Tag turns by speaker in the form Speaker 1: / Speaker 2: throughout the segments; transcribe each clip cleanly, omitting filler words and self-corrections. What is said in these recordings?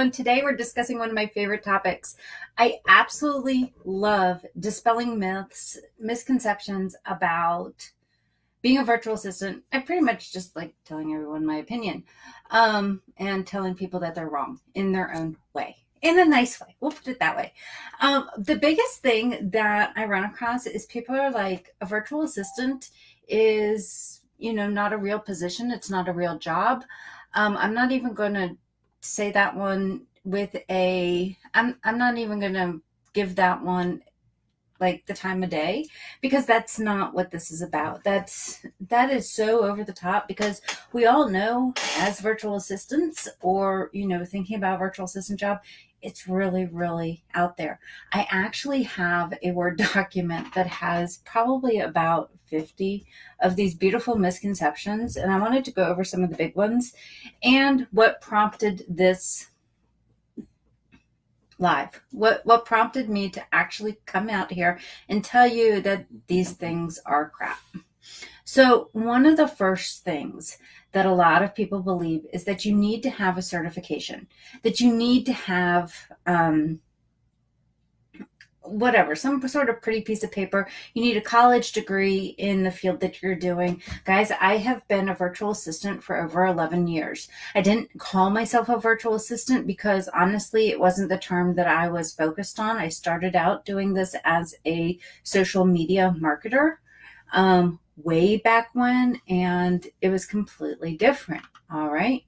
Speaker 1: everyone. Today we're discussing one of my favorite topics. I absolutely love dispelling myths, misconceptions about being a virtual assistant. I pretty much just like telling everyone my opinion, and telling people that they're wrong in their own way, in a nice way. We'll put it that way. The biggest thing that I run across is people are like, a virtual assistant is, not a real position. It's not a real job. I'm not even going to say that one with I'm not even going to give that one like the time of day, because that's not what this is about. That is so over the top, because we all know as virtual assistants, or, thinking about a virtual assistant job, it's really, really out there. I actually have a Word document that has probably about 50 of these beautiful misconceptions, and I wanted to go over some of the big ones and what prompted this live. What prompted me to actually come out here and tell you that these things are crap. So one of the first things that a lot of people believe is that you need to have a certification, that you need to have some sort of pretty piece of paper. You need a college degree in the field that you're doing. Guys, I have been a virtual assistant for over 11 years. I didn't call myself a virtual assistant because honestly, it wasn't the term that I was focused on. I started out doing this as a social media marketer way back when, and it was completely different. All right.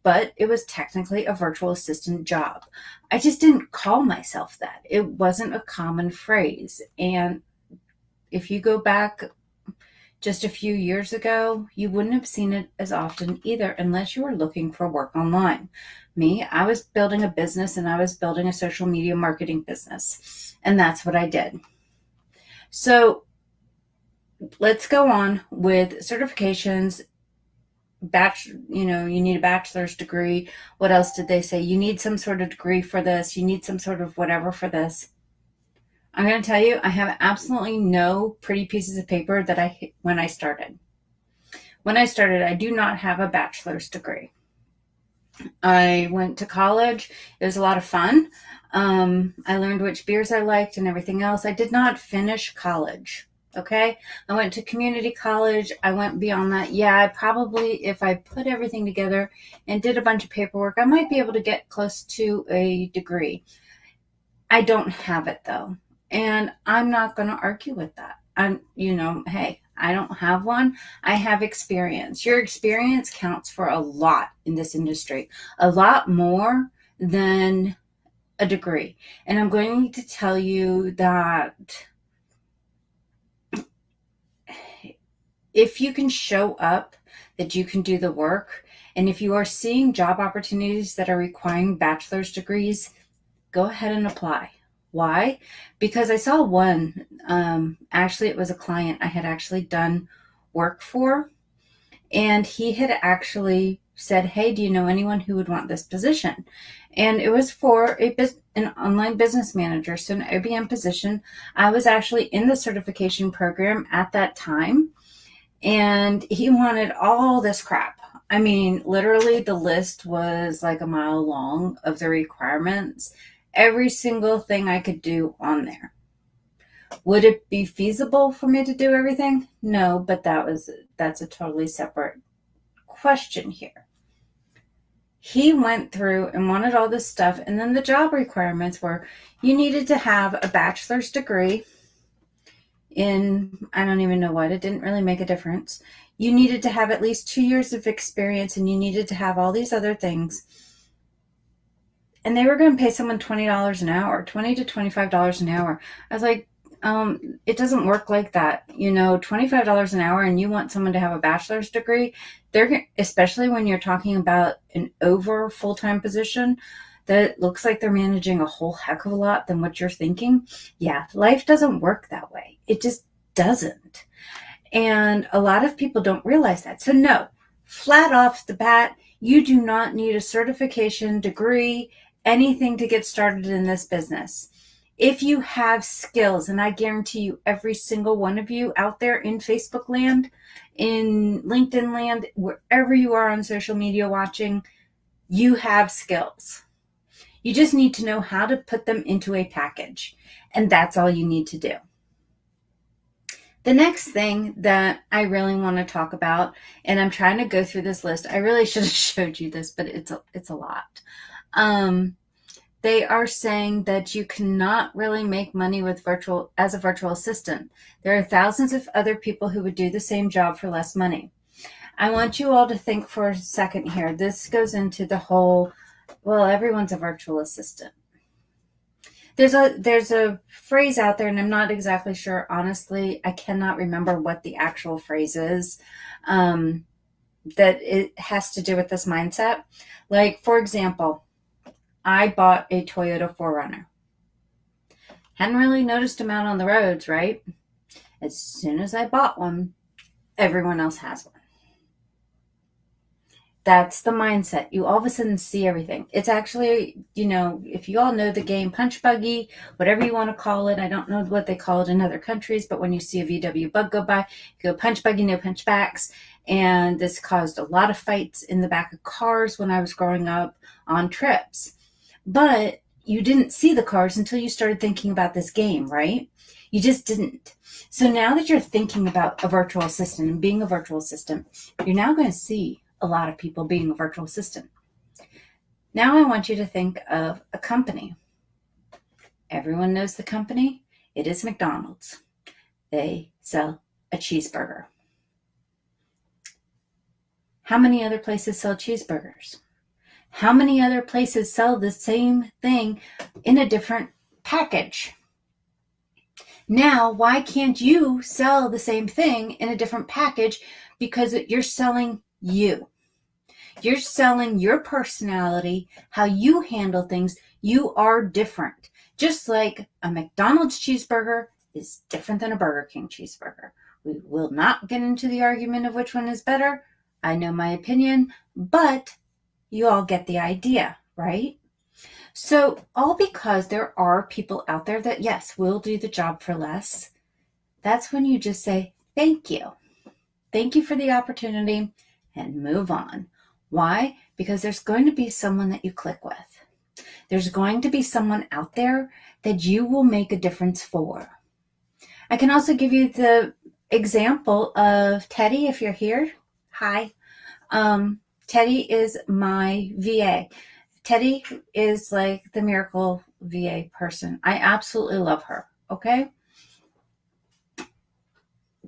Speaker 1: But it was technically a virtual assistant job. I just didn't call myself that. It wasn't a common phrase. And if you go back just a few years ago, you wouldn't have seen it as often either, unless you were looking for work online. Me, I was building a business, and I was building a social media marketing business. And that's what I did. So let's go on with certifications. You need a bachelor's degree. What else did they say? You need some sort of degree for this. You need some sort of whatever for this. I'm going to tell you, I have absolutely no pretty pieces of paper that when I started. I do not have a bachelor's degree. I went to college. It was a lot of fun. I learned which beers I liked and everything else. I did not finish college. Okay. I went to community college. I went beyond that. Yeah, I probably, if I put everything together and did a bunch of paperwork, I might be able to get close to a degree. I don't have it though. And I'm not going to argue with that. Hey, I don't have one. I have experience. Your experience counts for a lot in this industry, a lot more than a degree. And I'm going to tell you that if you can show up, that you can do the work, and if you are seeing job opportunities that are requiring bachelor's degrees, go ahead and apply. Why? Because I saw one, actually it was a client I had actually done work for, and he had actually said, hey, do you know anyone who would want this position? And it was for an online business manager, so an OBM position. I was actually in the certification program at that time. And he wanted all this crap. I mean, literally the list was like a mile long of the requirements. Every single thing I could do on there. Would it be feasible for me to do everything? No, but that's a totally separate question here. He went through and wanted all this stuff. And then the job requirements were, you needed to have a bachelor's degree in, I don't even know what, it didn't really make a difference. You needed to have at least 2 years of experience, and you needed to have all these other things. And they were going to pay someone $20 an hour, $20 to $25 an hour. I was like, it doesn't work like that. $25 an hour, and you want someone to have a bachelor's degree, especially when you're talking about an over full-time position that looks like they're managing a whole heck of a lot than what you're thinking. Yeah, life doesn't work that way. It just doesn't. And a lot of people don't realize that. So no, flat off the bat, you do not need a certification, degree, anything to get started in this business. If you have skills, and I guarantee you every single one of you out there in Facebook land, in LinkedIn land, wherever you are on social media watching, You have skills. You just need to know how to put them into a package. And that's all you need to do. The next thing that I really want to talk about, and I'm trying to go through this list. I really should have showed you this, but it's a lot. They are saying that you cannot really make money with as a virtual assistant. There are thousands of other people who would do the same job for less money. I want you all to think for a second here. This goes into the whole, well, everyone's a virtual assistant. There's a phrase out there, and I'm not exactly sure. Honestly, I cannot remember what the actual phrase is, that it has to do with this mindset. Like, for example, I bought a Toyota 4Runner. Hadn't really noticed them out on the roads, right? As soon as I bought one, everyone else has one. That's the mindset. You all of a sudden see everything. It's actually, if you all know the game Punch Buggy, whatever you want to call it, I don't know what they call it in other countries, but when you see a VW bug go by, you go Punch Buggy, no punch backs. And this caused a lot of fights in the back of cars when I was growing up on trips. But you didn't see the cars until you started thinking about this game, right? You just didn't. So now that you're thinking about a virtual assistant and being a virtual assistant, you're now going to see a lot of people being a virtual assistant. Now I want you to think of a company. Everyone knows the company. It is McDonald's. They sell a cheeseburger. How many other places sell cheeseburgers? How many other places sell the same thing in a different package? Now, why can't you sell the same thing in a different package? Because you're selling you. You're selling your personality, how you handle things. You are different. Just like a McDonald's cheeseburger is different than a Burger King cheeseburger. We will not get into the argument of which one is better. I know my opinion, but you all get the idea, right? So all because there are people out there that, yes, will do the job for less. That's when you just say, thank you. Thank you for the opportunity and move on. Why? Because there's going to be someone that you click with. There's going to be someone out there that you will make a difference for. I can also give you the example of Teddy, if you're here. Hi. Teddy is my VA. Teddy is like the miracle VA person. I absolutely love her, okay?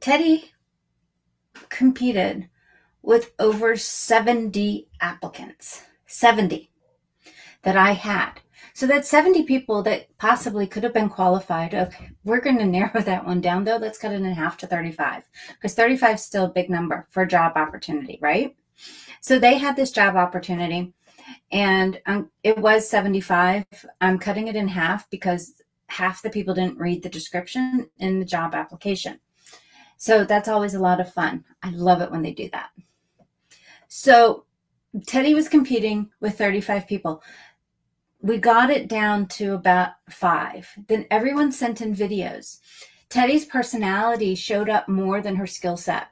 Speaker 1: Teddy competed with over 70 applicants, 70 that I had. So that's 70 people that possibly could have been qualified. Okay, we're going to narrow that one down though. Let's cut it in half to 35 because 35 is still a big number for a job opportunity, right? So they had this job opportunity and it was 75. I'm cutting it in half because half the people didn't read the description in the job application. So that's always a lot of fun. I love it when they do that. So Teddy was competing with 35 people. We got it down to about 5. Then everyone sent in videos. Teddy's personality showed up more than her skill set.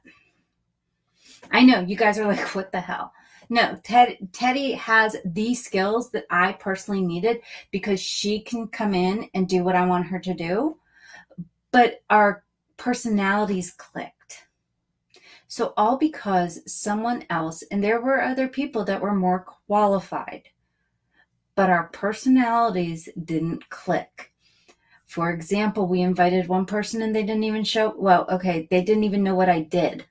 Speaker 1: I know you guys are like, what the hell? No, Teddy has these skills that I personally needed because she can come in and do what I want her to do. But our personalities clicked. So all because someone else, and there were other people that were more qualified, but our personalities didn't click. For example, we invited one person and they didn't even show, well, okay, they didn't even know what I did.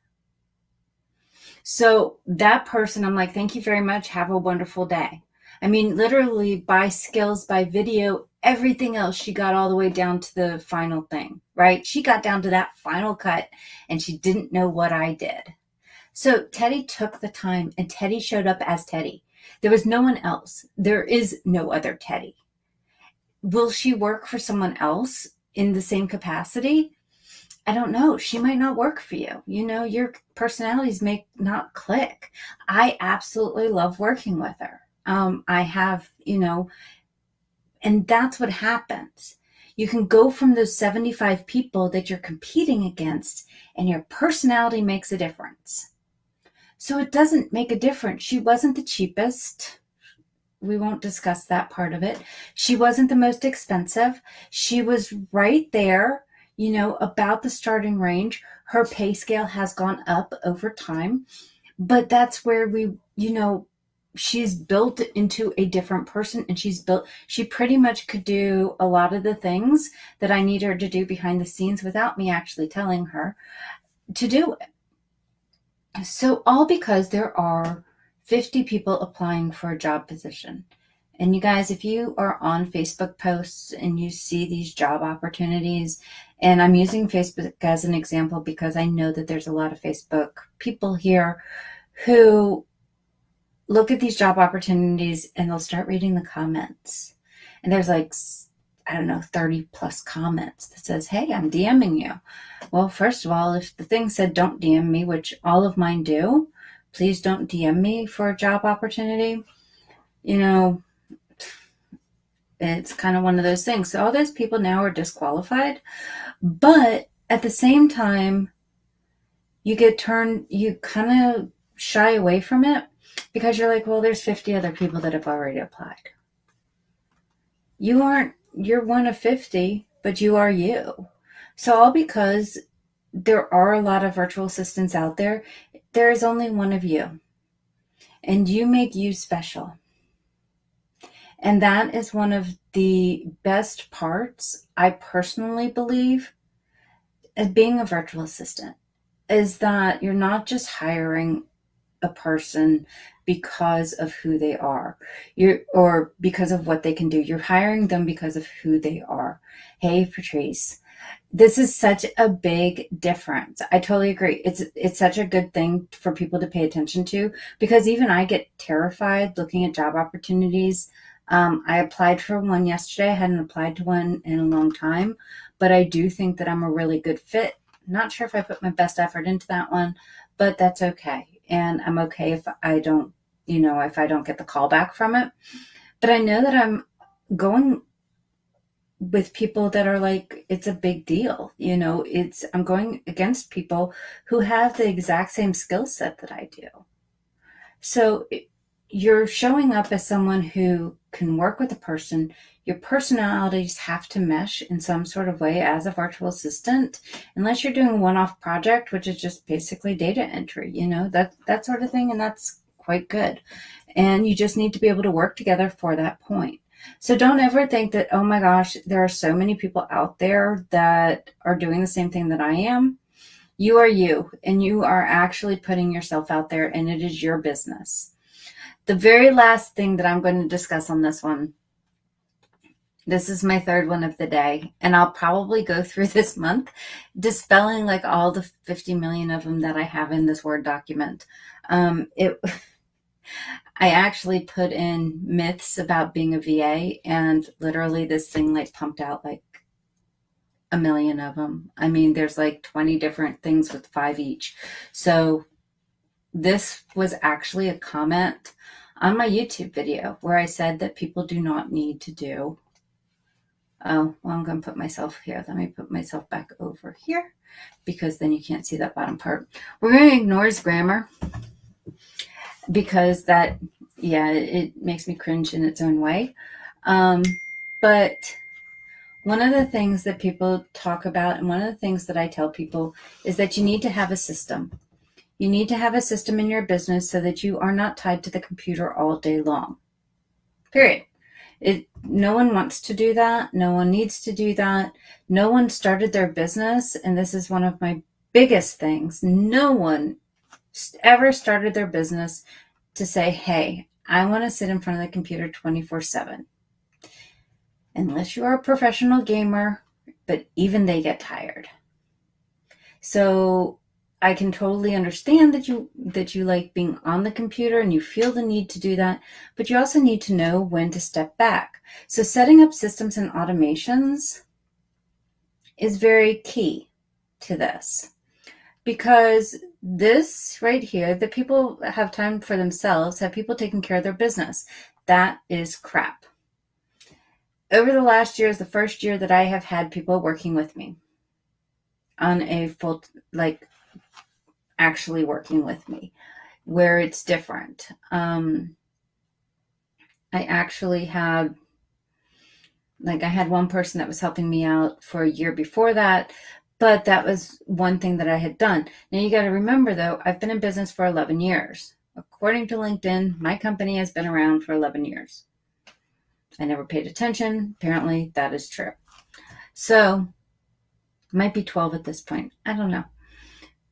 Speaker 1: So that person, I'm like, thank you very much. Have a wonderful day. I mean, literally by skills, by video, everything else, she got all the way down to the final thing, right? She got down to that final cut and she didn't know what I did. So Teddy took the time and Teddy showed up as Teddy. There was no one else. There is no other Teddy. Will she work for someone else in the same capacity? I don't know. She might not work for you. You know, your personalities may not click. I absolutely love working with her. I have, and that's what happens. You can go from those 75 people that you're competing against and your personality makes a difference. So it doesn't make a difference. She wasn't the cheapest. won't discuss that part of it. She wasn't the most expensive. She was right there, you know, about the starting range. Her pay scale has gone up over time, but that's where we, you know, she's built into a different person, and she pretty much could do a lot of the things that I need her to do behind the scenes without me actually telling her to do it. So all because there are 50 people applying for a job position. And you guys, if you are on Facebook posts and you see these job opportunities, and I'm using Facebook as an example because I know that there's a lot of Facebook people here who look at these job opportunities and they'll start reading the comments. And there's like, I don't know, 30 plus comments that says, hey, I'm DMing you. Well, first of all, if the thing said don't DM me, which all of mine do, please don't DM me for a job opportunity. You know, it's kind of one of those things. So all those people now are disqualified. But at the same time, you kind of shy away from it because you're like, well, there's 50 other people that have already applied. You're one of 50, but you are you. So all because there are a lot of virtual assistants out there, there is only one of you. And you make you special. And that is one of the best parts, I personally believe, of being a virtual assistant, is that you're not just hiring a person because of who they are, or because of what they can do. You're hiring them because of who they are. Hey, Patrice, this is such a big difference. I totally agree. It's such a good thing for people to pay attention to, because even I get terrified looking at job opportunities. I applied for one yesterday. I hadn't applied to one in a long time, but I do think that I'm a really good fit. Not sure if I put my best effort into that one, but that's okay. And I'm okay if I don't, if I don't get the call back from it. But I know that I'm going with people that are like, it's a big deal. I'm going against people who have the exact same skill set that I do. So you're showing up as someone who can work with a person. Your personalities have to mesh in some sort of way as a virtual assistant, unless you're doing a one-off project, which is just basically data entry, that sort of thing. And that's quite good. And you just need to be able to work together for that point. So don't ever think that, oh my gosh, there are so many people out there that are doing the same thing that I am. You are you, and you are actually putting yourself out there, and it is your business. The very last thing that I'm going to discuss on this one, this is my third one of the day, and I'll probably go through this month dispelling like all the 50 million of them that I have in this Word document. I actually put in myths about being a VA, and literally this thing like pumped out like a million of them. I mean, there's like 20 different things with 5 each. So this was actually a comment on my YouTube video where I said that people do not need to do. Oh, well, I'm going to put myself here. Let me put myself back over here, because then you can't see that bottom part. We're going to ignore his grammar, because that, it makes me cringe in its own way. But one of the things that people talk about, and one of the things that I tell people, is that you need to have a system. You need to have a system in your business so that you are not tied to the computer all day long. Period. No one wants to do that. No one needs to do that. No one started their business, and this is one of my biggest things. No one ever started their business to say, hey, I want to sit in front of the computer 24/7. Unless you are a professional gamer, but even they get tired. So I can totally understand that you like being on the computer and you feel the need to do that, but you also need to know when to step back. So setting up systems and automations is very key to this, because this right here, the people have time for themselves, have people taking care of their business. That is crap. Over the last year is the first year that I have had people working with me on a full, actually working with me, where it's different. I actually had, like, I had one person that was helping me out for a year before that, but that was one thing that I had done. Now you got to remember though, I've been in business for 11 years. According to LinkedIn, my company has been around for 11 years. I never paid attention. Apparently that is true. So it might be 12 at this point. I don't know.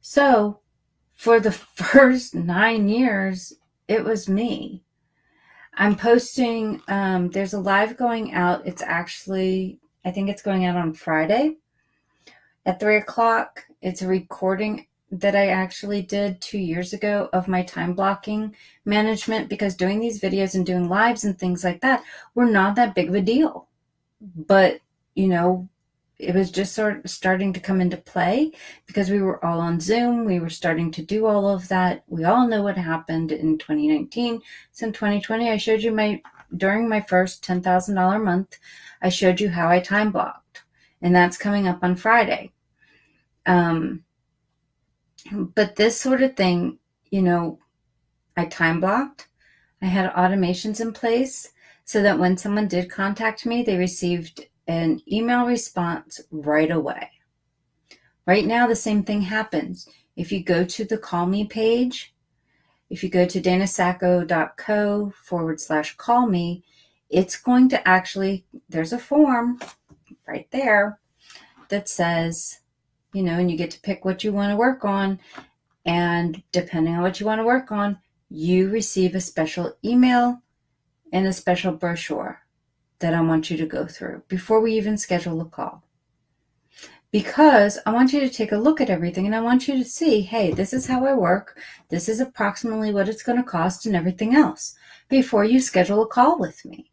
Speaker 1: So for the first 9 years, it was me. I'm posting, there's a live going out. It's actually, I think it's going out on Friday at 3 o'clock. It's a recording that I actually did 2 years ago of my time blocking management, because doing these videos and doing lives and things like that were not that big of a deal. But, you know, it was just sort of starting to come into play because we were all on Zoom. We were starting to do all of that. We all know what happened in 2019. So in 2020, I showed you during my first $10,000 month, I showed you how I time blocked, and that's coming up on Friday. But this sort of thing, you know, I time blocked. I had automations in place so that when someone did contact me, they received an email response right away. Right now, the same thing happens. If you go to the Call Me page, if you go to danasacco.co/call me, it's going to actually, there's a form right there that says, you know, and you get to pick what you want to work on. And depending on what you want to work on, you receive a special email and a special brochure that I want you to go through before we even schedule a call. Because I want you to take a look at everything, and I want you to see, hey, this is how I work. This is approximately what it's going to cost and everything else before you schedule a call with me.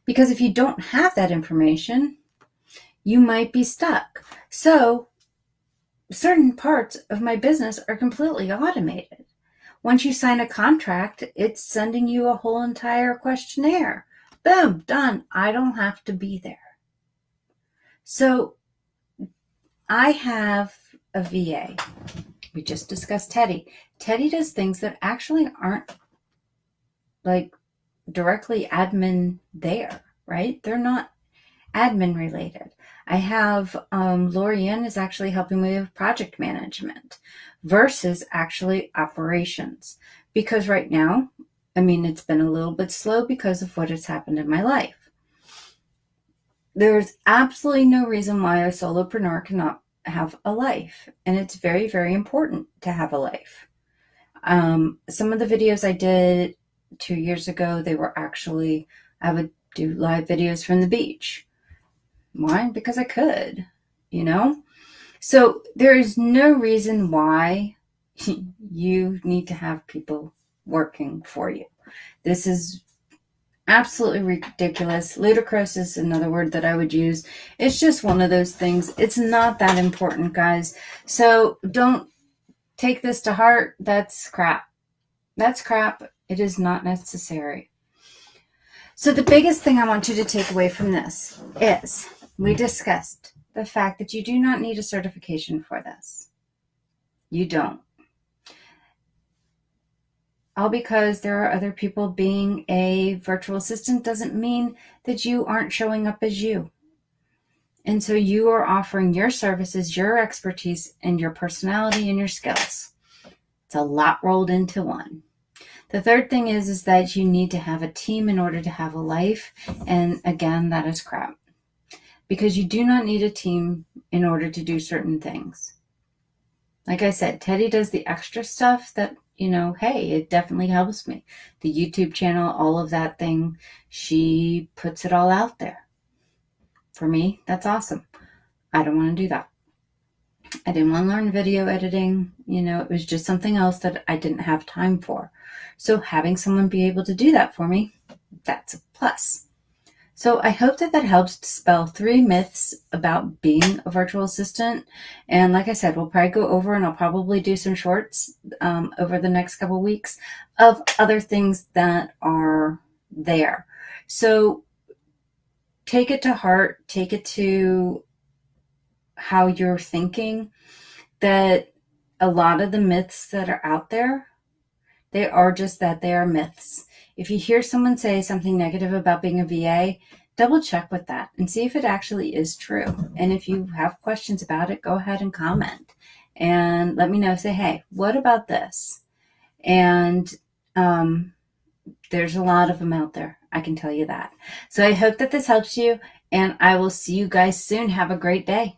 Speaker 1: Because if you don't have that information, you might be stuck. So certain parts of my business are completely automated. Once you sign a contract, it's sending you a whole entire questionnaire. Boom, done. I don't have to be there. So I have a VA. We just discussed Teddy. Teddy does things that actually aren't like directly admin there, right? They're not admin related. I have Lorianne is actually helping me with project management versus actually operations. Because right now, I mean, it's been a little bit slow because of what has happened in my life. There's absolutely no reason why a solopreneur cannot have a life. And it's very, very important to have a life. Some of the videos I did 2 years ago, they were actually, I would do live videos from the beach. Why? Because I could, you know? So there is no reason why you need to have people working for you. This is absolutely ridiculous. Ludicrous is another word that I would use. It's just one of those things. It's not that important, guys. So don't take this to heart. That's crap. That's crap. It is not necessary. So the biggest thing I want you to take away from this is we discussed the fact that you do not need a certification for this. You don't. All because there are other people being a virtual assistant doesn't mean that you aren't showing up as you. And so you are offering your services, your expertise, and your personality and your skills. It's a lot rolled into one. The third thing is that you need to have a team in order to have a life. And again, that is crap. Because you do not need a team in order to do certain things. Like I said, Teddy does the extra stuff that, you know, hey, it definitely helps me. The YouTube channel, all of that thing, she puts it all out there. For me, that's awesome. I don't want to do that. I didn't want to learn video editing. You know, it was just something else that I didn't have time for. So having someone be able to do that for me, that's a plus. So I hope that helps dispel 3 myths about being a virtual assistant. And like I said, we'll probably go over, and I'll probably do some shorts over the next couple weeks of other things that are there. So take it to heart, take it to how you're thinking, that a lot of the myths that are out there, they are just that, they are myths. If you hear someone say something negative about being a VA, double check with that and see if it actually is true. And if you have questions about it, go ahead and comment and let me know. Say, hey, what about this? And there's a lot of them out there. I can tell you that. So I hope that this helps you, and I will see you guys soon. Have a great day.